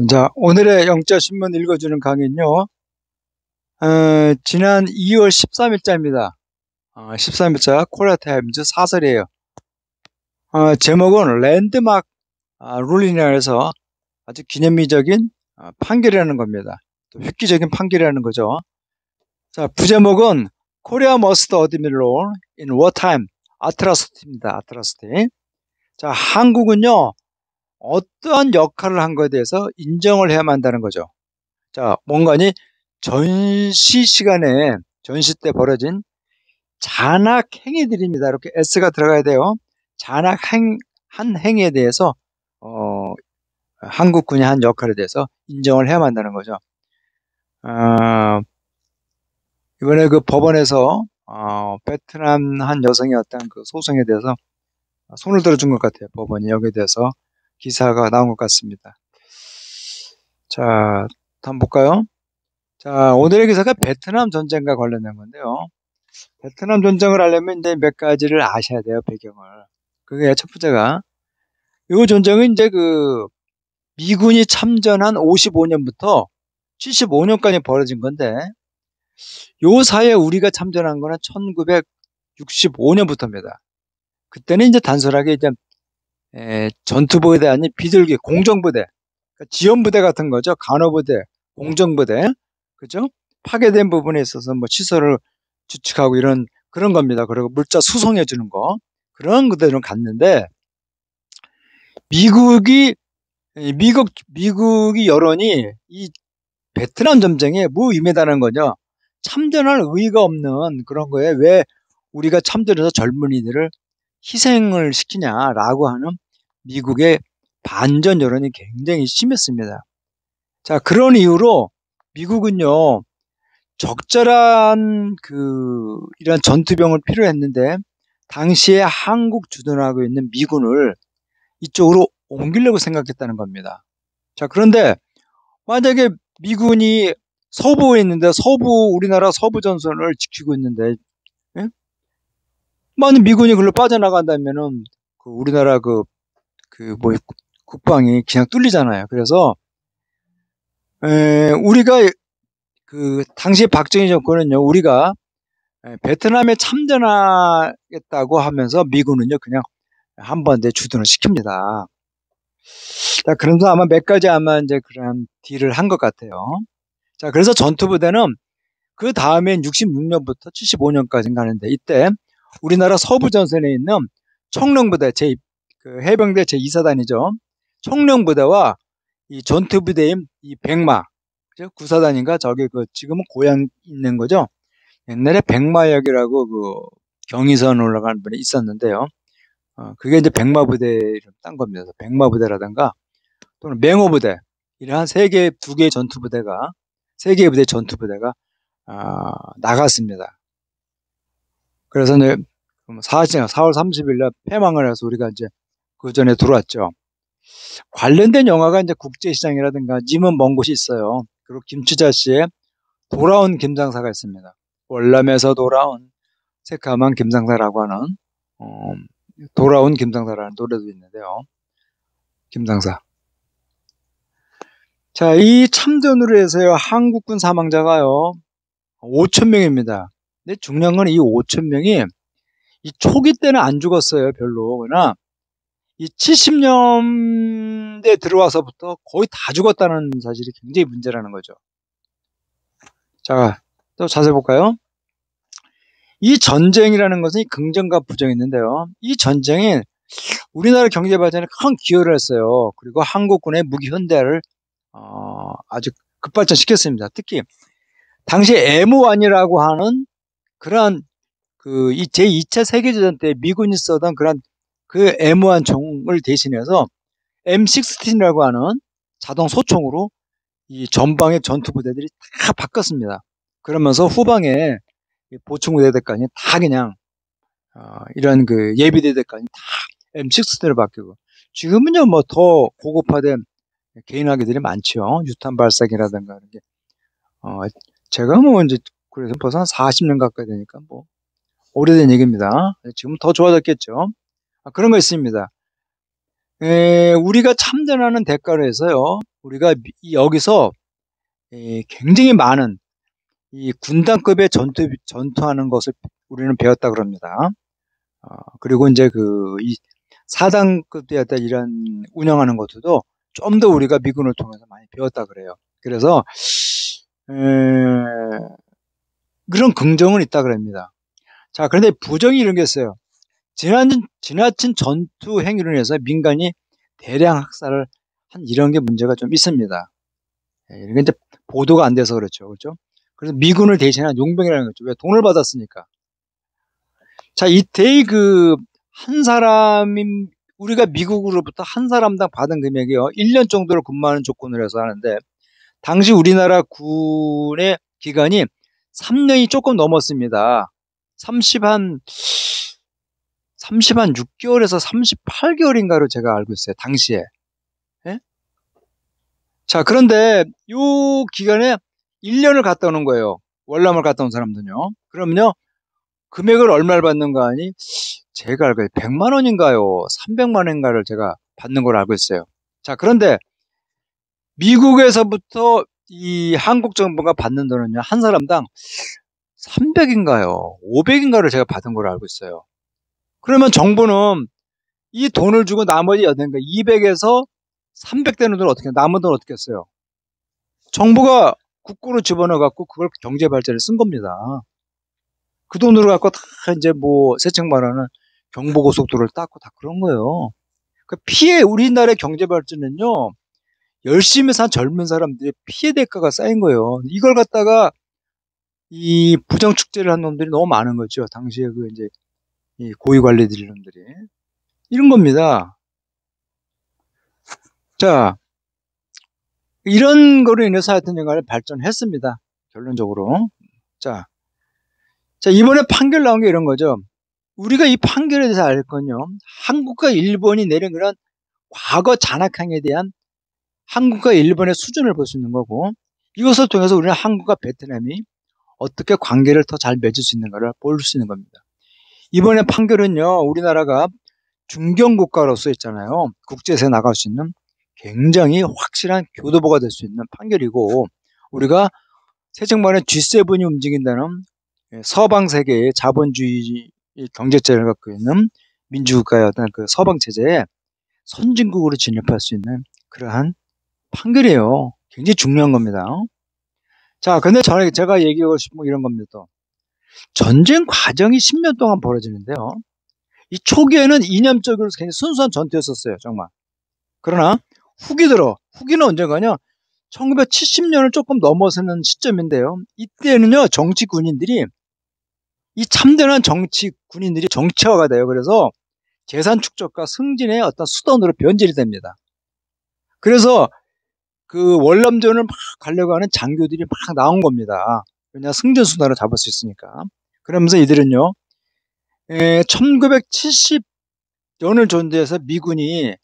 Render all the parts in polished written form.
자, 오늘의 영자 신문 읽어주는 강의는요, 지난 2월 13일자입니다. 13일자 코리아타임즈 사설이에요. 제목은 랜드마크 룰이라서 아주 기념비적인 판결이라는 겁니다. 또 획기적인 판결이라는 거죠. 자, 부제목은 Korea must admit role in wartime atrocity입니다. atrocity. 자, 한국은요, 어떠한 역할을 한 것에 대해서 인정을 해야만 한다는 거죠. 자, 뭔가니 전시 시간에, 전시 때 벌어진 잔악 행위들입니다. 이렇게 S가 들어가야 돼요. 한 행위에 대해서, 한국군의 한 역할에 대해서 인정을 해야만 한다는 거죠. 이번에 그 법원에서, 베트남 한 여성의 어떤 그 소송에 대해서 손을 들어준 것 같아요. 법원이 여기에 대해서 기사가 나온 것 같습니다. 자, 한번 볼까요? 자, 오늘의 기사가 베트남 전쟁과 관련된 건데요. 베트남 전쟁을 하려면 이제 몇 가지를 아셔야 돼요, 배경을. 그게 첫 번째가, 이 전쟁은 이제 그 미군이 참전한 55년부터 75년까지 벌어진 건데, 요 사이에 우리가 참전한 거는 1965년부터입니다. 그때는 이제 단순하게 이제 전투부대 아닌 비둘기 공정부대, 그러니까 지원부대 같은 거죠. 간호부대, 공정부대, 그죠? 파괴된 부분에 있어서 뭐 시설을 주축하고 이런 그런 겁니다. 그리고 물자 수송해 주는 거 그런 그대로 갔는데 미국이 여론이 이 베트남 전쟁에 무의미하다는 거죠. 참전할 의의가 없는 그런 거에 왜 우리가 참전해서 젊은이들을 희생을 시키냐라고 하는 미국의 반전 여론이 굉장히 심했습니다. 자, 그런 이유로 미국은요, 적절한 이런 전투병을 필요했는데, 당시에 한국 주둔하고 있는 미군을 이쪽으로 옮기려고 생각했다는 겁니다. 자, 그런데 만약에 미군이 서부에 있는데, 우리나라 서부 전선을 지키고 있는데, 예? 만약 미군이 그걸로 빠져나간다면은, 우리나라 국방이 그냥 뚫리잖아요. 그래서, 우리가 당시 박정희 정권은요, 우리가 베트남에 참전하겠다고 하면서 미군은요, 그냥 한번 이제 주둔을 시킵니다. 자, 그러면서 아마 몇 가지 이제 그런 딜을 한 것 같아요. 자, 그래서 전투부대는 그 다음엔 66년부터 75년까지 가는데, 이때 우리나라 서부전선에 있는 청령부대, 해병대 제2사단이죠. 청령부대와 이 전투부대인 이 백마, 구사단인가? 지금은 고향 있는 거죠. 옛날에 백마역이라고 경의선 올라가는 분이 있었는데요. 그게 이제 백마부대를 딴 겁니다. 백마부대라든가 또는 맹호부대, 이러한 두 개의 전투부대가, 세 개의 전투부대가, 나갔습니다. 그래서 이제 4월 30일 날 패망을 해서 우리가 이제 그 전에 들어왔죠. 관련된 영화가 이제 국제시장이라든가 님은 먼 곳이 있어요. 그리고 김추자 씨의 돌아온 김장사가 있습니다. 월남에서 돌아온 새카만 김장사라고 하는 돌아온 김장사라는 노래도 있는데요. 김장사. 자, 이 참전으로 해서요, 한국군 사망자가요 5,000명입니다. 근데 중요한 건 이 5,000명이 이 초기 때는 안 죽었어요, 별로. 그러나 이 70년대 들어와서부터 거의 다 죽었다는 사실이 굉장히 문제라는 거죠. 자, 또 자세히 볼까요? 이 전쟁이라는 것은 긍정과 부정이 있는데요. 이 전쟁이 우리나라 경제 발전에 큰 기여를 했어요. 그리고 한국군의 무기 현대화를 아주 급발전시켰습니다. 특히 당시 M1이라고 하는 그러한 이 제2차 세계대전 때 미군이 쓰던 그런 그 M1 총을 대신해서 M16이라고 하는 자동 소총으로 이 전방의 전투부대들이 다 바꿨습니다. 그러면서 후방에 보충부대들까지 다 그냥 이런 예비대대까지 다 M16로 바뀌고, 지금은요 뭐 더 고급화된 개인화기들이 많죠. 유탄 발사기라든가 이런 게. 제가 뭐 이제 그래서 벌써 한 40년 가까이 되니까 뭐 오래된 얘기입니다. 지금 더 좋아졌겠죠. 그런 거 있습니다. 우리가 참전하는 대가로 해서요. 우리가 여기서 굉장히 많은 이 군단급의 전투하는 것을 우리는 배웠다 그럽니다. 그리고 이제 이 사단급 되었다 이런 운영하는 것도 좀 더 우리가 미군을 통해서 많이 배웠다 그래요. 그래서 에, 그런 긍정은 있다 그럽니다. 자, 그런데 부정이 이런 게 있어요. 지나친 전투 행위로 인해서 민간이 대량 학살을 한 이런 게 문제가 좀 있습니다. 이게 이제 보도가 안 돼서 그렇죠. 그렇죠? 그래서 미군을 대신한 용병이라는 거죠. 왜? 돈을 받았으니까. 자, 이때 한 사람인, 우리가 미국으로부터 한 사람당 받은 금액이요. 1년 정도를 근무하는 조건을 해서 하는데, 당시 우리나라 군의 기간이 3년이 조금 넘었습니다. 30한 6개월에서 38개월인가로 제가 알고 있어요. 당시에. 예? 자, 그런데 요 기간에 1년을 갔다 오는 거예요. 월남을 갔다 온 사람들은요. 그러면요, 금액을 얼마를 받는 거 아니? 제가 알고 100만 원인가요? 300만 원인가를 제가 받는 걸 알고 있어요. 자, 그런데 미국에서부터 이 한국 정부가 받는 돈은요, 한 사람당 300인가요? 500인가를 제가 받은 걸 알고 있어요. 그러면 정부는 이 돈을 주고 나머지 200에서 300 되는 돈 어떻게, 남은 돈 어떻게 했어요? 정부가 국고로 집어넣어 갖고 그걸 경제 발전에 쓴 겁니다. 그 돈으로 갖고 다 이제 뭐 세척 말하는 경부고속도로를 닦고 다 그런 거예요. 그 우리나라의 경제 발전은요, 열심히 산 젊은 사람들의 피해 대가가 쌓인 거예요. 이걸 갖다가 이 부정 축제를 한 놈들이 너무 많은 거죠. 당시에 이제 이 고위 관리들 놈들이. 이런 겁니다. 자, 이런 거로 인해서 하여튼 영화를 발전했습니다. 결론적으로. 자, 이번에 판결 나온 게 이런 거죠. 우리가 이 판결에 대해서 알 건요. 한국과 일본이 내린 그런 과거 잔악행에 대한 한국과 일본의 수준을 볼 수 있는 거고, 이것을 통해서 우리는 한국과 베트남이 어떻게 관계를 더 잘 맺을 수 있는가를 볼 수 있는 겁니다. 이번에 판결은요, 우리나라가 중견국가로서 있잖아요. 국제에서 나갈 수 있는 굉장히 확실한 교도보가 될 수 있는 판결이고, 우리가 세정만의 G7이 움직인다는 서방 세계의 자본주의 경제체를 갖고 있는 민주국가의 어떤 그 서방 체제에 선진국으로 진입할 수 있는 그러한 판결이에요. 굉장히 중요한 겁니다. 자, 근데 제가 얘기하고 싶은 건 이런 겁니다. 전쟁 과정이 10년 동안 벌어지는데요. 이 초기에는 이념적으로 굉장히 순수한 전투였었어요, 정말. 그러나 후기는 언제가냐? 1970년을 조금 넘어서는 시점인데요. 이때는요, 이 참전한 정치 군인들이 정치화가 돼요. 그래서 재산 축적과 승진의 어떤 수단으로 변질이 됩니다. 그래서 그 월남전을 막 가려고 하는 장교들이 막 나온 겁니다. 왜냐, 승전수단을 잡을 수 있으니까. 그러면서 이들은요, 1970년을 전제해서 미군이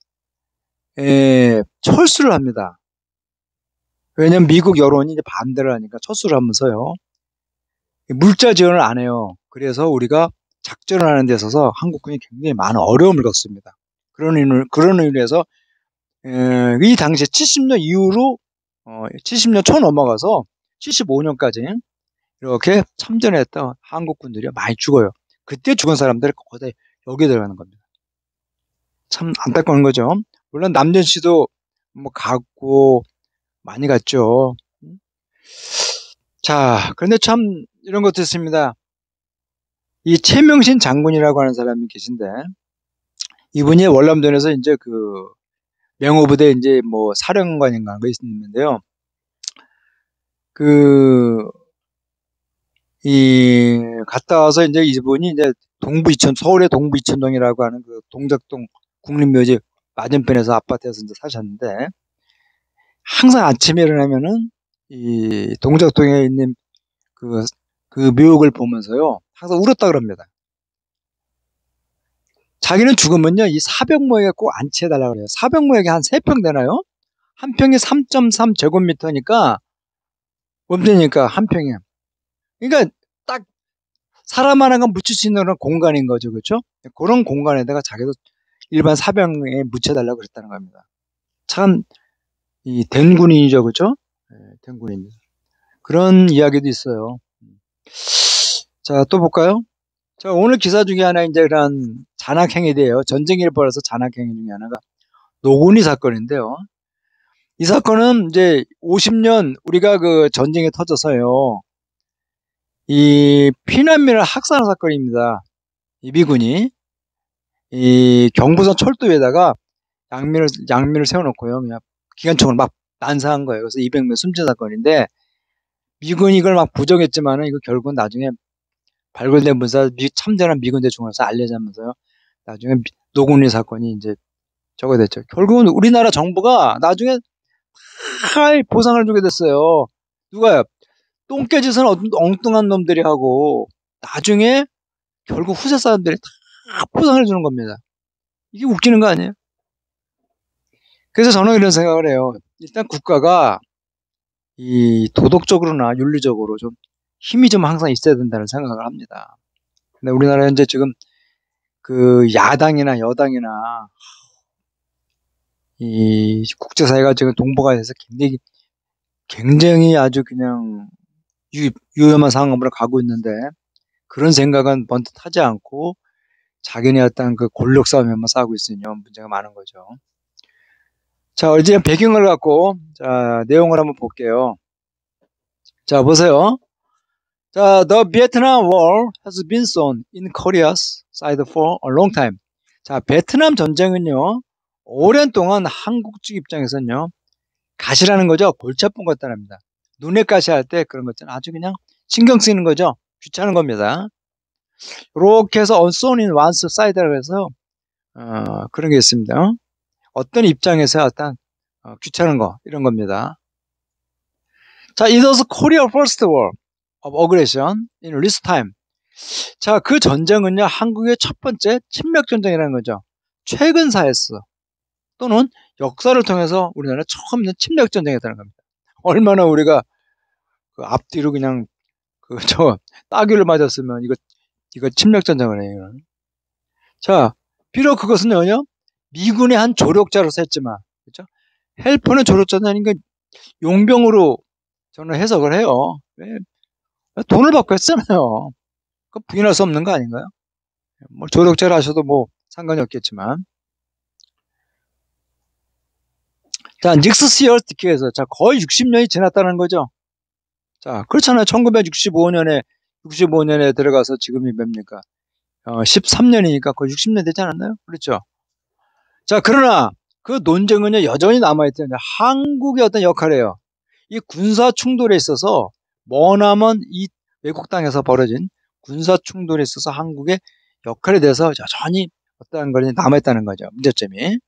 철수를 합니다. 왜냐면 미국 여론이 이제 반대를 하니까 철수를 하면서요, 물자 지원을 안 해요. 그래서 우리가 작전을 하는 데 있어서 한국군이 굉장히 많은 어려움을 겪습니다. 그런 의미로 해서 이 당시에 70년 이후로 70년 초 넘어가서 75년까지 이렇게 참전했던 한국군들이 많이 죽어요. 그때 죽은 사람들이 거의 여기에 들어가는 겁니다. 참 안타까운 거죠. 물론 남전 씨도 뭐 갔고 많이 갔죠. 자, 그런데 참 이런 것도 있습니다. 이 최명신 장군이라고 하는 사람이 계신데, 이분이 월남전에서 이제 명호부대 이제 뭐 사령관인가 한거 있는데요. 갔다 와서 이제 이분이 이제 서울의 동부 이천동이라고 하는 그 동작동 국립묘지 맞은편에서 아파트에서 이제 사셨는데, 항상 아침에 일어나면은 이 동작동에 있는 그 묘역을 보면서요, 항상 울었다 그럽니다. 자기는 죽으면요, 이 사병모에게 꼭 안치해달라고 그래요. 사병모에게 한 3평 되나요? 한 평이 3.3 제곱미터니까, 멈대니까 한 평에. 그러니까 딱 사람 하나가 묻힐 수 있는 그런 공간인 거죠. 그렇죠? 그런 공간에다가 자기도 일반 사병에 묻혀달라고 그랬다는 겁니다. 참, 이 된군인이죠, 그죠? 네, 된군인. 그런 이야기도 있어요. 자, 또 볼까요? 자, 오늘 기사 중에 하나 이제 그런 잔악행위에 대해요. 전쟁이 벌어서 잔악행위 중에 하나가 노고니 사건인데요. 이 사건은 이제 50년 우리가 그 전쟁이 터져서요. 이 피난민을 학살한 사건입니다. 이 미군이 이 경부선 철도에다가 양민을 세워놓고요. 그냥 기관총을 막 난사한 거예요. 그래서 200명 숨진 사건인데 미군이 이걸 막 부정했지만은 이거 결국은 나중에 발굴된 문서 참전한 미군 대중으로서 알려지면서요. 나중에 노군이 사건이 이제 저거 됐죠. 결국은 우리나라 정부가 나중에 다 보상을 주게 됐어요. 누가요? 똥개짓은 엉뚱한 놈들이 하고 나중에 결국 후세 사람들이 다 보상을 주는 겁니다. 이게 웃기는 거 아니에요? 그래서 저는 이런 생각을 해요. 일단 국가가 이 도덕적으로나 윤리적으로 좀 힘이 좀 항상 있어야 된다는 생각을 합니다. 근데 우리나라 현재 지금 그 야당이나 여당이나 이 국제사회가 지금 동북아에서 굉장히 아주 그냥 위험한 상황으로 가고 있는데 그런 생각은 번뜩 하지 않고 자기네 어떤 그 권력 싸움에만 싸우고 있으니 문제가 많은 거죠. 자, 이제 배경을 갖고 자, 내용을 한번 볼게요. 자, 보세요. 자, the Vietnam War has been shown in Korea's side for a long time. 자, 베트남 전쟁은요, 오랜 동안 한국 측 입장에서는요, 가시라는 거죠. 골치 아픈 것 같다랍니다. 눈에 가시 할 때 그런 것들은 아주 그냥 신경 쓰이는 거죠. 귀찮은 겁니다. 이렇게 해서 shown in one's side라고 해서, 그런 게 있습니다. 어떤 입장에서 어떤 귀찮은 거, 이런 겁니다. 자, it was Korea's first war of aggression in recent time. 자, 그 전쟁은요, 한국의 첫 번째 침략전쟁이라는 거죠. 최근사에서 또는 역사를 통해서 우리나라 처음 있는 침략전쟁이었다는 겁니다. 얼마나 우리가 그 앞뒤로 그냥 따귀를 맞았으면 이거 침략전쟁을 해요. 자, 비록 그것은요, 미군의 한 조력자로서 했지만, 그죠? 헬퍼는 조력자는 아닌 게 용병으로 저는 해석을 해요. 왜? 돈을 받고 했잖아요. 그 부인할 수 없는 거 아닌가요? 뭐 조력자를 하셔도 뭐 상관이 없겠지만. 자, 닉스 시어스 디케에서 자, 거의 60년이 지났다는 거죠. 자, 그렇잖아요. 1965년에 들어가서 지금이 뭡니까? 13년이니까 거의 60년 되지 않았나요? 그렇죠. 자, 그러나 그 논쟁은요, 여전히 남아있던 한국의 어떤 역할이에요. 이 군사 충돌에 있어서 머나먼 이 외국 땅에서 벌어진 군사 충돌에 있어서 한국의 역할에 대해서 여전히 어떠한 것이 남아있다는 거죠. 문제점이.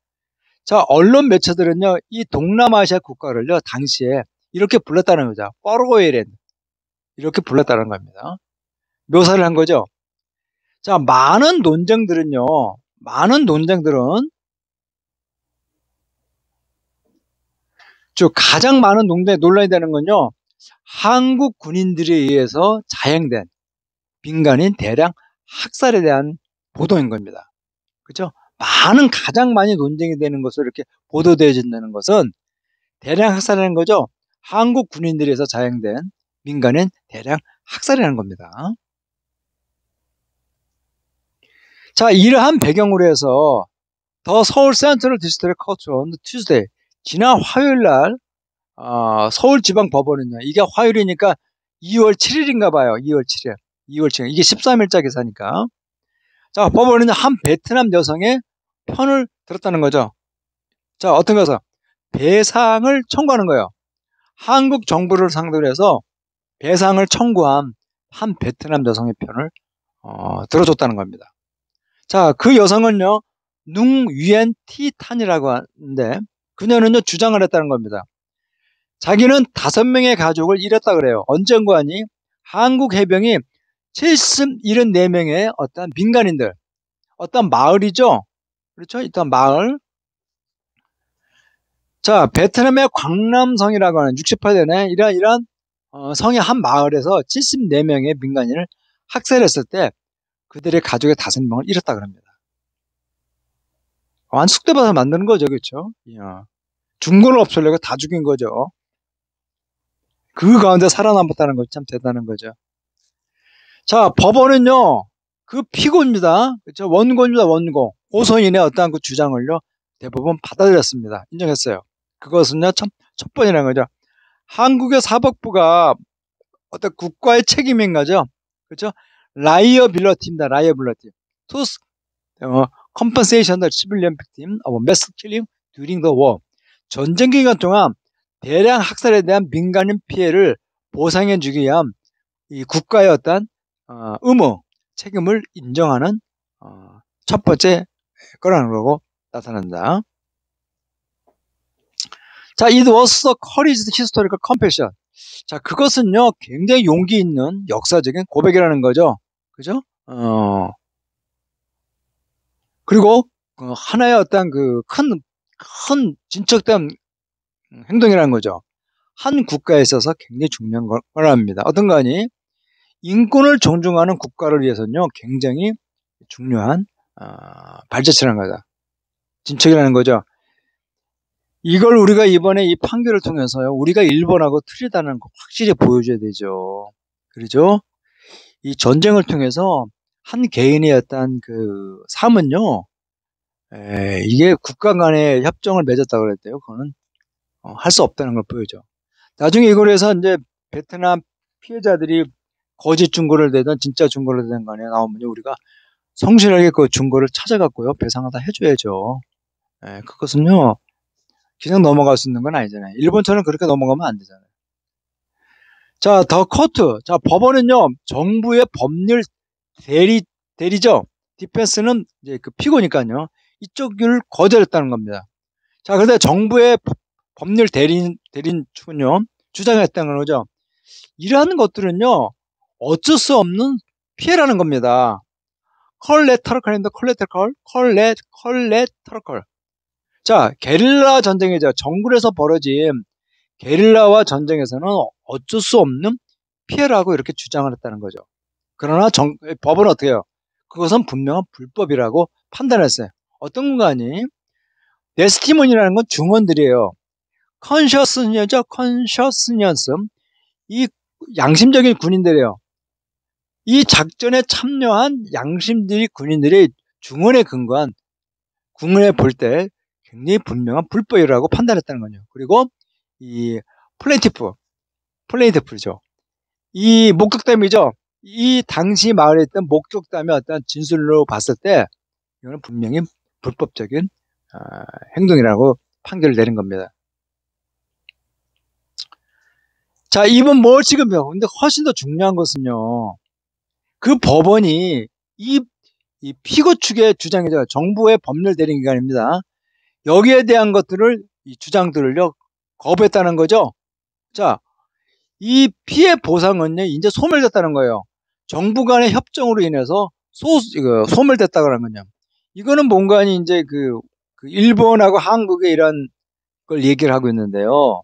자, 언론 매체들은요, 이 동남아시아 국가를요, 당시에 이렇게 불렀다는 거죠. 퍼로웨이랜드. 이렇게 불렀다는 겁니다. 묘사를 한 거죠. 자, 많은 논쟁들은 가장 많은 논란이 되는 건요, 한국 군인들에 의해서 자행된 민간인 대량 학살에 대한 보도인 겁니다. 그죠? 가장 많이 논쟁이 되는 것으로 이렇게 보도되어진다는 것은 대량 학살이라는 거죠. 한국 군인들에 의해서 자행된 민간인 대량 학살이라는 겁니다. 자, 이러한 배경으로 해서 더 서울 센트럴 디스트릭 코트 온 투스데이 지난 화요일 날 서울지방법원은요. 이게 화요일이니까 2월 7일인가 봐요. 2월 7일. 이게 13일짜 기사니까. 자, 법원은 한 베트남 여성의 편을 들었다는 거죠. 자, 어떤 거서 배상을 청구하는 거예요. 한국 정부를 상대로 해서 배상을 청구한 한 베트남 여성의 편을 들어줬다는 겁니다. 자, 그 여성은요, 눅위엔 티탄이라고 하는데 그녀는요 주장을 했다는 겁니다. 자기는 5명의 가족을 잃었다 그래요. 언젠가니 한국 해병이 74명의 어떤 민간인들, 어떤 마을이죠. 그렇죠? 일단 마을. 자, 베트남의 광남성이라고 하는 68년에 이러한 성의 한 마을에서 74명의 민간인을 학살했을 때 그들의 가족의 5명을 잃었다 그럽니다. 완숙돼봐서 만드는 거죠, 그렇죠? 중고를 없애려고 다 죽인 거죠. 그 가운데 살아남았다는 거 참 대단한 거죠. 자, 법원은요, 그 피고입니다. 그렇죠? 원고입니다, 원고. 고소인의 어떠한 그 주장을요, 대부분 받아들였습니다. 인정했어요. 그것은요, 참, 첫 번이라는 거죠. 한국의 사법부가 어떤 국가의 책임인 거죠. 그렇죠? 라이어빌러티입니다, 라이어빌러티. To compensation the civilian victim of mass killing during the war. 전쟁 기간 동안 대량 학살에 대한 민간인 피해를 보상해주기 위한 이 국가의 어떤 의무, 책임을 인정하는 첫 번째 거라는 거고 나타난다. 자, it was a courageous historical confession. 자, 그것은요, 굉장히 용기 있는 역사적인 고백이라는 거죠. 그죠? 그리고 하나의 어떤 그 큰 진척된 행동이라는 거죠. 한 국가에 있어서 굉장히 중요한 거랍니다. 어떤 거니? 인권을 존중하는 국가를 위해서는요, 굉장히 중요한 발자취라는 거다. 진척이라는 거죠. 이걸 우리가 이번에 이 판결을 통해서요, 우리가 일본하고 틀리다는 거 확실히 보여줘야 되죠. 그렇죠? 이 전쟁을 통해서 한 개인의 어떤 그 삶은요, 이게 국가 간의 협정을 맺었다고 그랬대요. 그거는 할 수 없다는 걸 보여줘. 나중에 이걸 해서 이제 베트남 피해자들이 거짓 증거를 내든 진짜 증거를 내든 간에 나오면 우리가 성실하게 그 증거를 찾아갖고요, 배상을 다 해줘야죠. 그것은요, 그냥 넘어갈 수 있는 건 아니잖아요. 일본처럼 그렇게 넘어가면 안 되잖아요. 자, 더 코트. 자, 법원은요, 정부의 법률 대리죠. 디펜스는 이제 그 피고니까요. 이쪽을 거절했다는 겁니다. 자, 그런데 정부의 법률 대리인 측은요, 주장했다는 거죠. 이러한 것들은요, 어쩔 수 없는 피해라는 겁니다. 컬레터럴컬입니다. 컬레터럴컬. 자, 게릴라 전쟁이죠. 정글에서 벌어진 게릴라와 전쟁에서는 어쩔 수 없는 피해라고 이렇게 주장을 했다는 거죠. 그러나 법은 어떻게 해요? 그것은 분명한 불법이라고 판단했어요. 어떤 건가니? 네스티몬이라는 건 중원들이에요. 컨셔스니어죠. 컨셔스니언스. 이 양심적인 군인들이에요. 이 작전에 참여한 양심들이 군인들이 중원에 근거한 국문에 볼 때 굉장히 분명한 불법이라고 판단했다는 거죠. 그리고 이 플레인티프죠. 이 목격담이죠. 이 당시 마을에 있던 목격담의 어떤 진술로 봤을 때 이거는 분명히 불법적인 행동이라고 판결을 내린 겁니다. 자, 이번 뭘 지금요? 근데 훨씬 더 중요한 것은요. 그 법원이 이 피고 측의 주장이죠. 정부의 법률 대리인 기관입니다. 여기에 대한 것들을 이 주장들을요 거부했다는 거죠. 자, 이 피해 보상은요 이제 소멸됐다는 거예요. 정부 간의 협정으로 인해서 소멸됐다고 하는 거냐. 이거는 뭔가 이제 그 일본하고 한국의 이런 걸 얘기를 하고 있는데요.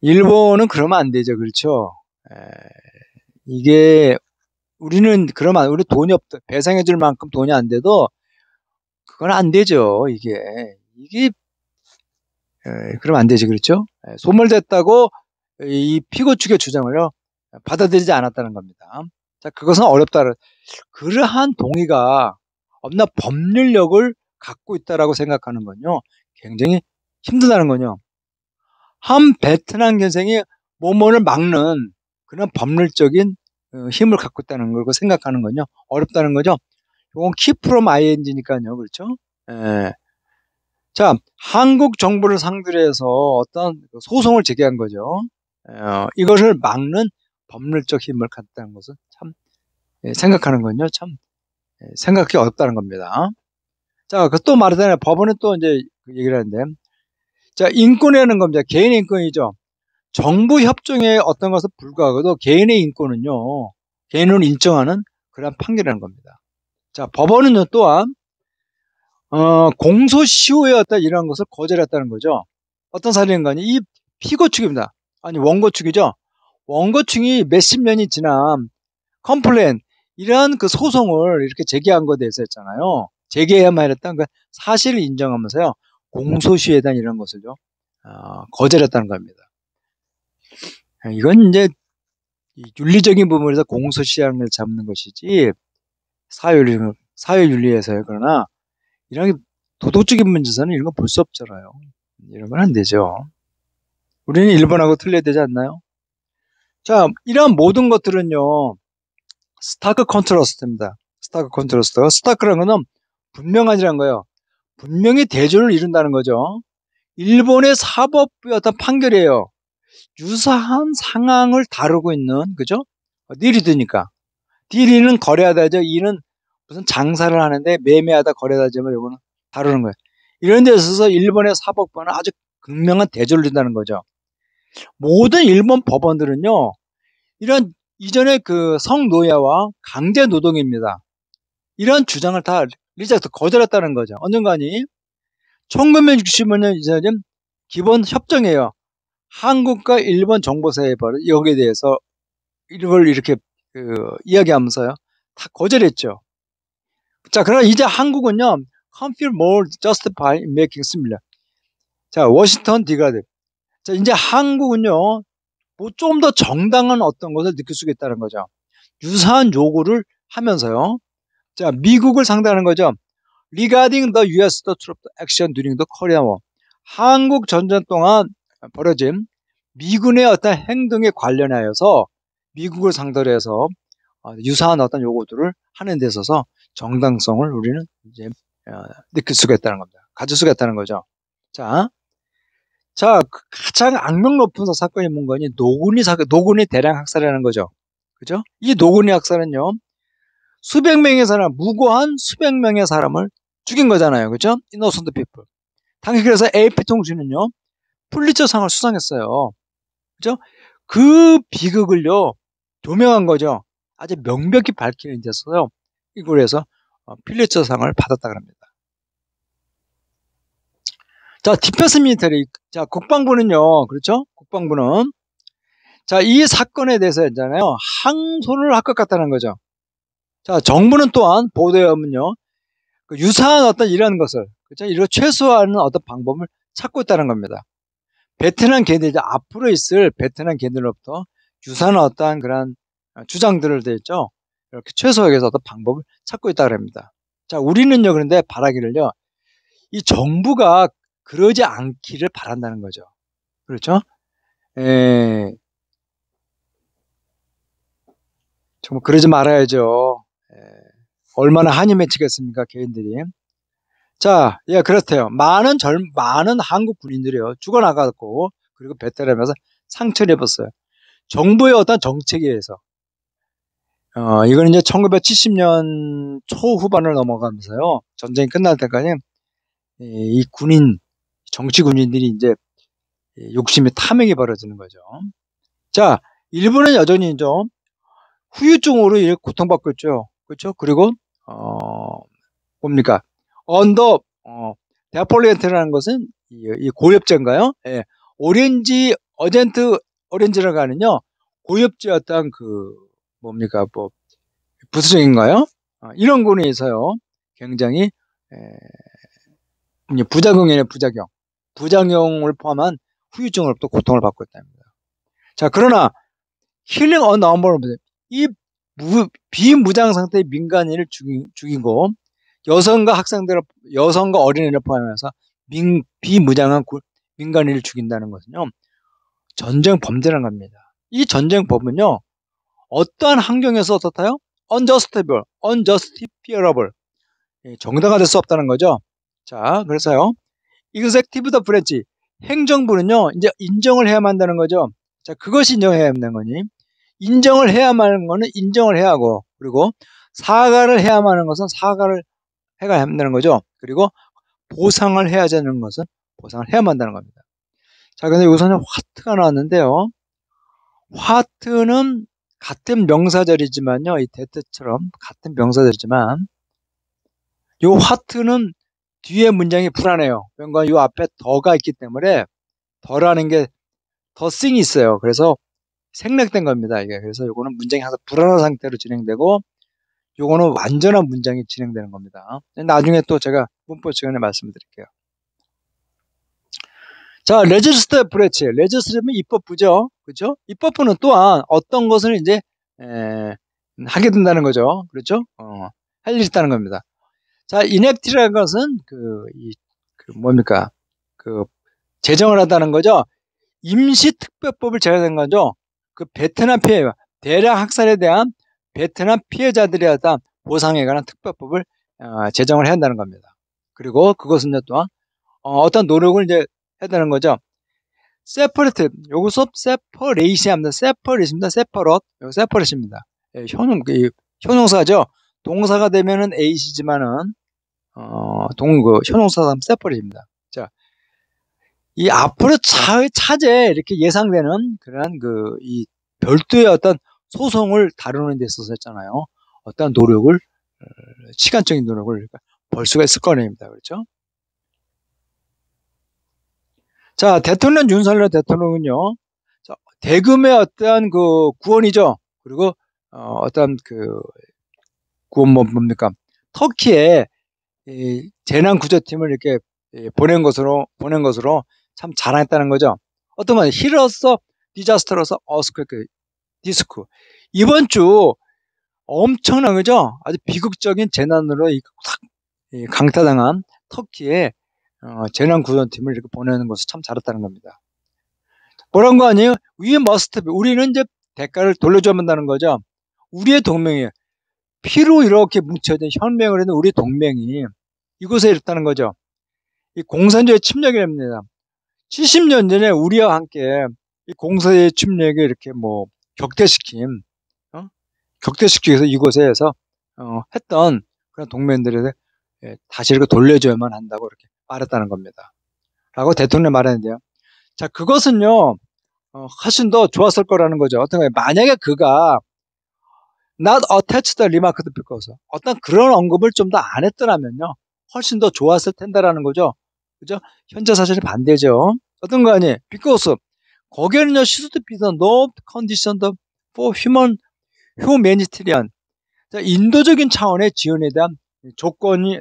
일본은 그러면 안 되죠. 그렇죠? 이게 우리는 그러면 우리 돈이 없다. 배상해 줄 만큼 돈이 안 돼도 그건 안 되죠. 이게 그러면 안 되지. 그렇죠? 소멸됐다고 이 피고 측의 주장을요 받아들이지 않았다는 겁니다. 자, 그것은 어렵다. 그러한 동의가 없나 법률력을 갖고 있다라고 생각하는 건요 굉장히 힘들다는 거요. 한 베트남 gen생이 모모를 막는 그런 법률적인 힘을 갖고 있다는 걸 생각하는 건요 어렵다는 거죠. 이건 key from ing니까요. 그렇죠? 자, 한국 정부를 상대로 해서 어떤 소송을 제기한 거죠. 이것을 막는 법률적 힘을 갖다는 것은 참 생각하는 건요 참 생각하기 어렵다는 겁니다. 자, 그 또 말하자면 법원은 또 이제 얘기를 하는데, 자, 인권이라는 겁니다. 개인의 인권이죠. 정부 협정에 어떤 것을 불구하고도 개인의 인권은요, 개인을 인정하는 그런 판결이라는 겁니다. 자, 법원은요, 또한, 공소시효의 어떤 이러한 것을 거절했다는 거죠. 어떤 사례인가니? 이 피고 측입니다. 아니, 원고 측이죠. 원고 측이 몇십 년이 지난 컴플레인, 이러한 그 소송을 이렇게 제기한 것에 대해서 했잖아요. 제기해야만 했던 그 사실을 인정하면서요. 공소시효에 대한 이런 것을요. 거절했다는 겁니다. 이건 이제 윤리적인 부분에서 공소시효를 잡는 것이지 사회윤리에서요. 그러나 이런 도덕적인 문제에서는 이런 거 볼 수 없잖아요. 이런 건 안 되죠. 우리는 일본하고 틀려야 되지 않나요? 자, 이러한 모든 것들은요. 스타크 컨트라스트입니다. 스타크 컨트라스트. 스타크라는 거는 분명하지란 거예요. 분명히 대조를 이룬다는 거죠. 일본의 사법부의 어떤 판결이에요. 유사한 상황을 다루고 있는, 그죠? 딜이 드니까. 딜이는 거래하다죠. 이는 무슨 장사를 하는데 매매하다 거래하다지만 이거는 다루는 거예요. 이런 데 있어서 일본의 사법부는 아주 극명한 대조를 둔다는 거죠. 모든 일본 법원들은요, 이런 이전에 그 성노예와 강제 노동입니다. 이런 주장을 다 리젝트 거절했다는 거죠. 언젠가니 1965년 이전에 기본 협정이에요. 한국과 일본 정보사에 벌어진 여기에 대해서 이걸 이렇게 이야기하면서요. 다 거절했죠. 자, 그러나 이제 한국은요. Can't feel more justified in making similar. 자, 워싱턴 디가드. 자, 이제 한국은요. 뭐 좀 더 정당한 어떤 것을 느낄 수 있다는 거죠. 유사한 요구를 하면서요. 자, 미국을 상대하는 거죠. Regarding the U.S. troop action during the Korean War. 한국 전쟁 동안 벌어진 미군의 어떤 행동에 관련하여서 미국을 상대로 해서 유사한 어떤 요구들을 하는 데 있어서 정당성을 우리는 이제 느낄 수가 있다는 겁니다. 가질 수가 있다는 거죠. 자, 가장 악명 높은 사건이 뭔가니 노군이 대량 학살이라는 거죠. 그죠? 이 노군이 학살은요, 수백 명의 사람, 무고한 수백 명의 사람을 죽인 거잖아요. 그죠? innocent people. 당시 그래서 AP통신은요, 풀리처상을 수상했어요. 그죠? 그 비극을요, 조명한 거죠. 아주 명백히 밝히는 데서요, 이걸 해서 필리처상을 받았다 그럽니다. 자, 디펜스 밀리터리. 자, 국방부는요, 그렇죠? 국방부는. 자, 이 사건에 대해서 있잖아요, 항소를 할 것 같다는 거죠. 자, 정부는 또한 보도에 보면요, 그 유사한 어떤 이런 것을, 그렇죠? 이걸 최소화하는 어떤 방법을 찾고 있다는 겁니다. 베트남 걔들, 앞으로 있을 베트남 걔들로부터 유사한 어떠한 그런 주장들을 됐죠. 이렇게 최소화하기 위해서 어떤 방법을 찾고 있다고 합니다. 자, 우리는요, 그런데 바라기를요, 이 정부가 그러지 않기를 바란다는 거죠. 그렇죠? 정말 그러지 말아야죠. 얼마나 한이 맺히겠습니까, 개인들이. 자, 예, 그렇대요. 많은 한국 군인들이요, 죽어나갔고, 그리고 베트남에서 상처를 입었어요. 정부의 어떤 정책에 의해서. 이건 이제 1970년 초후반을 넘어가면서요, 전쟁이 끝날 때까지 이 정치 군인들이 이제 욕심이 탐욕이 벌어지는 거죠. 자, 일본은 여전히 좀 후유증으로 이렇게 고통받고 있죠. 그렇죠? 그리고 뭡니까? 언더 데폴리엔트라는 것은 이 고엽제인가요? 예. 어젠트 오렌지라고 하는요, 고엽제였던 그 뭡니까? 뭐 부수적인가요? 이런 거에 있어요. 굉장히 부작용이네, 부작용을 포함한 후유증으로부터 고통을 받고 있답니다. 자, 그러나 킬링 언 넘버는 이 비무장 상태의 민간인을 죽이고 여성과 어린이를 포함해서 비무장한 민간인을 죽인다는 것은요, 전쟁 범죄라는 겁니다. 이 전쟁 법은요, 어떠한 환경에서 어떻다요? unjustifiable, 정당화될 수 없다는 거죠. 자, 그래서요, executive branch, 행정부는요, 이제 인정을 해야만 한다는 거죠. 자, 그것이 인정해야 한다는 거니, 인정을 해야만 하는 거는 인정을 해야 하고, 그리고 사과를 해야만 하는 것은 사과를 해야 한다는 거죠. 그리고 보상을 해야 하는 것은 보상을 해야만 한다는 겁니다. 자, 근데 여기서는 화트가 나왔는데요. 화트는 같은 명사절이지만요, 이 데트처럼 같은 명사절이지만, 요 화트는 뒤에 문장이 불안해요. 왜냐면 요 앞에 더가 있기 때문에 더라는 게 더 싱이 있어요. 그래서 생략된 겁니다, 이게. 그래서 요거는 문장이 항상 불안한 상태로 진행되고, 요거는 완전한 문장이 진행되는 겁니다. 나중에 또 제가 문법 시간에 말씀드릴게요. 자, 레지스터 브레치. 레지스터면 입법부죠. 그죠? 입법부는 또한 어떤 것을 이제, 하게 된다는 거죠. 그렇죠? 할 일이 있다는 겁니다. 자, 인액티라는 것은 뭡니까? 제정을 한다는 거죠. 임시특별법을 제정한 거죠. 베트남 피해, 대량 학살에 대한 베트남 피해자들에 대한 보상에 관한 특별법을 제정을 해야 한다는 겁니다. 그리고 그것은 또한 어떤 노력을 이제 해야 되는 거죠. 세퍼레이트, 여기서 세퍼레이시입니다. 세퍼레이시입니다. 세퍼럿, 세퍼레이시입니다. 형용사죠. 동사가 되면은 에이시지만은 형용사가 세퍼레이시입니다. 자, 이 앞으로 차제 이렇게 예상되는 그런 이 별도의 어떤 소송을 다루는 데 있어서 했잖아요. 어떤 노력을, 시간적인 노력을 벌 수가 있을 거랍니다. 그렇죠? 자, 대통령 윤석열 대통령은요, 대금의 어떠한 구원이죠. 그리고, 어떤 구원 뭡니까? 터키에 재난구조팀을 이렇게 보낸 것으로 참 자랑했다는 거죠. 어떤 건 히러서 디자스터로서 어스퀘이크 디스크. 이번 주 엄청난 거죠. 아주 비극적인 재난으로 강타당한 터키에 재난구조팀을 이렇게 보내는 것을 참 잘했다는 겁니다. 뭐란 거 아니에요? We must be. 우리는 이제 대가를 돌려줘야 한다는 거죠. 우리의 동맹이에요. 피로 이렇게 뭉쳐진 혈맹을 했는 우리 동맹이 이곳에 있다는 거죠. 이 공산주의 침략이랍니다. 70년 전에 우리와 함께 이 공산주의 침략을 이렇게 격퇴시키기 위해서 이곳에서 했던 그런 동맹들에 다시 이렇게 돌려줘야만 한다고 이렇게 말했다는 겁니다. 라고 대통령이 말했는데요. 자, 그것은요, 훨씬 더 좋았을 거라는 거죠. 어떤 거예요? 만약에 그가 not attached the remark because 어떤 그런 언급을 좀 더 안 했더라면요, 훨씬 더 좋았을 텐데라는 거죠. 그죠? 현재 사실이 반대죠. 어떤 거 아니에요? because 거기에는요, should be the no condition for humanitarian. 자, 인도적인 차원의 지원에 대한 조건이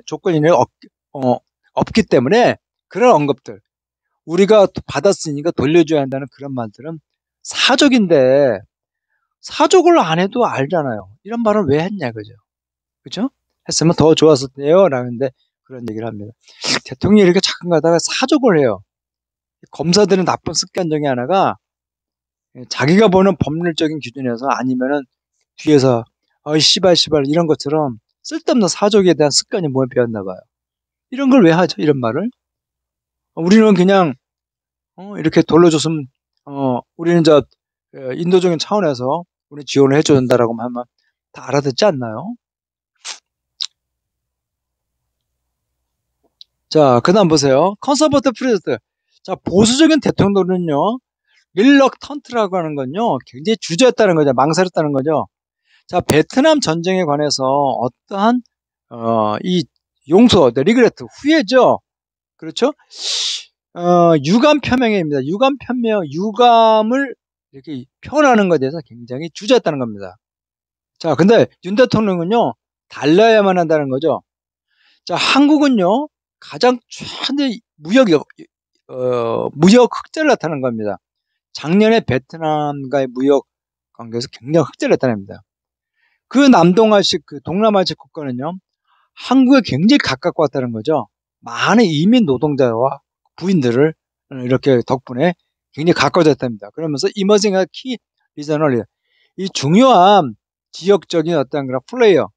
없기 때문에 그런 언급들, 우리가 받았으니까 돌려줘야 한다는 그런 말들은 사족인데, 사족을 안 해도 알잖아요. 이런 말을 왜 했냐, 그죠? 그죠? 했으면 더 좋았을 때요. 라는데 그런 얘기를 합니다. 대통령이 이렇게 잠깐 가다가 사족을 해요. 검사들은 나쁜 습관 중에 하나가 자기가 보는 법률적인 기준에서 아니면은 뒤에서 씨발 이런 것처럼 쓸데없는 사족에 대한 습관이 몸에 배었나 봐요. 이런 걸 왜 하죠? 이런 말을? 우리는 그냥 이렇게 돌려줬으면 우리는 인도적인 차원에서 우리 지원을 해줘야 된다라고 하면 다 알아듣지 않나요? 자, 그 다음 보세요. 컨서버티브 프레지던트. 자, 보수적인 대통령은요, 릴럭턴트라고 하는 건요, 굉장히 주저했다는 거죠. 망설였다는 거죠. 자, 베트남 전쟁에 관해서 어떠한, 이 용서, 리그레트, 후회죠. 그렇죠? 유감 표명입니다. 유감을 이렇게 표현하는 것에 대해서 굉장히 주저했다는 겁니다. 자, 근데 윤 대통령은요, 달라야만 한다는 거죠. 자, 한국은요, 가장 최대 무역 흑자를 나타낸 겁니다. 작년에 베트남과의 무역 관계에서 굉장히 흑자를 나타냅니다. 그 남동아식, 동남아식 국가는요, 한국에 굉장히 가깝고 왔다는 거죠. 많은 이민 노동자와 부인들을 이렇게 덕분에 굉장히 가까워졌답니다. 그러면서 이머징한 키 리저널, 이 중요한 지역적인 어떤 그런 플레이어,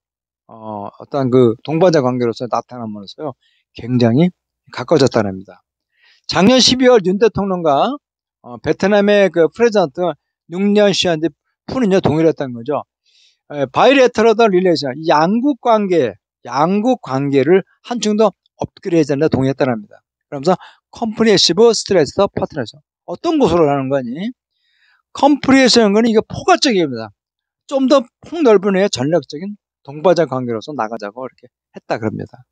어떤 동반자 관계로서 나타남으로써요, 굉장히 가까워졌다는 겁니다. 작년 12월 윤 대통령과 베트남의 프레지던트 눅년 시안디 푸는요, 동일했다는 거죠. 바이레터럴 릴레이션, 양국 관계를 한층 더 업그레이드한다 동의했다는 겁니다. 그러면서 컴프리헤시브 스트레스 파트너십. 어떤 곳으로 가는 거니? 컴프리헤시브는 거는 이게 포괄적입니다. 좀 더 폭넓은 의의 전략적인 동반자 관계로서 나가자고 이렇게 했다 그럽니다.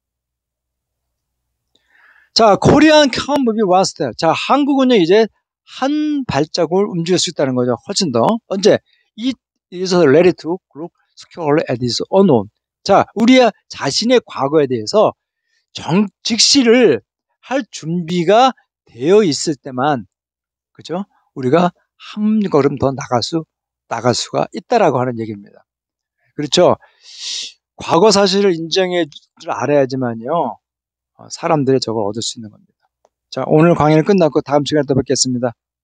자, 코리안 컴무비 와스트. 자, 한국은요, 이제 한 발자국을 움직일 수 있다는 거죠. 훨씬 더. 언제? It is ready to look securely at its unknown. 자, 우리 자신의 과거에 대해서 직시를 할 준비가 되어 있을 때만, 그죠? 우리가 한 걸음 더 나갈 수가 있다라고 하는 얘기입니다. 그렇죠? 과거 사실을 인정해 줄 알아야지만요, 사람들의 저걸 얻을 수 있는 겁니다. 자, 오늘 강의는 끝났고 다음 시간에 또 뵙겠습니다.